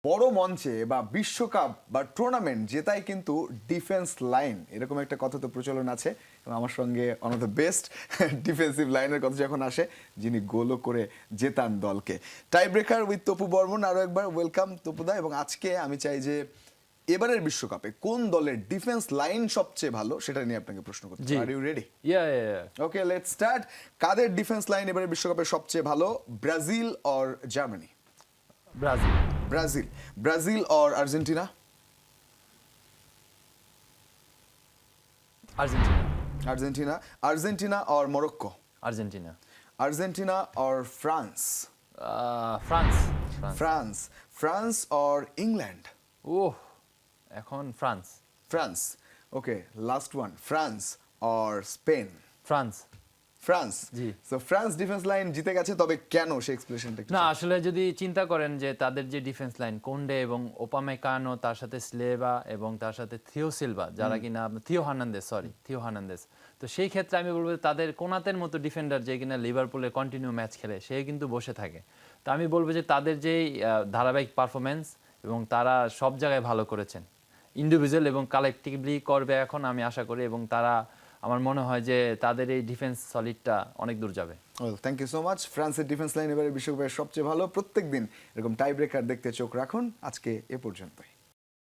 বড় মঞ্চে বা বিশ্বকাপ বা টুর্নামেন্ট জেতাই কিন্তু ডিফেন্স লাইন, এরকম একটা কথা তো প্রচলন আছে। এবং আমার সঙ্গে one of the best defensive লাইনের কথা যখন আসে, যিনি গোলও করে জেতান দলকে। Tie breaker with Tapu Barman, আরও একবার ওয়েলকাম তপুদা। এবং আজকে আমি চাই যে এবারের বিশ্বকাপে কোন দলের ডিফেন্স লাইন সবচেয়ে ভালো সেটা নিয়ে আপনাকে প্রশ্ন করতে। Are you ready? Okay, let's start. কাদের ডিফেন্স লাইন এবারের বিশ্বকাপে সবচেয়ে ভালো, Brazil or Germany? Brazil or Argentina? Argentina or Morocco? Argentina or France? France or England? এখন France. Okay, last one. France or Spain? France. G. So France defence line জিতে গেছে, তবে কেন সেই এক্সপ্লেনেশনটা একটু না, আসলে যদি চিন্তা করেন যে তাদের যে ডিফেন্স লাইন কোন্ডে এবং ওপামেকানো, তার সাথে স্লেভা এবং তার সাথে থিও সিলভা, যারা কিনা থিও হার্নান্দেজ, তো সেই ক্ষেত্রে আমি বলবো তাদের কোনাতের মতো ডিফেন্ডার যে কিনা লিভারপুলের কন্টিনিউ ম্যাচ খেলে, সে কিন্তু বসে থাকে। তো আমি বলবো যে তাদের যে ধারাবাহিক পারফরমেন্স এবং তারা সব জায়গায় ভালো করেছেন, ইন্ডিভিজুয়াল এবং কালেকটিভলি করবে এখন আমি আশা করি, এবং তারা আমার মনে হয় যে তাদের এই ডিফেন্স সলিডটা অনেক দূর যাবে। Thank you so much. ফ্রান্সের ডিফেন্স লাইন এবারে বিশ্বকাপের সবচেয়ে ভালো। প্রত্যেকদিন এরকম টাই ব্রেকার দেখতে চোখ রাখুন। আজকে এ পর্যন্তই।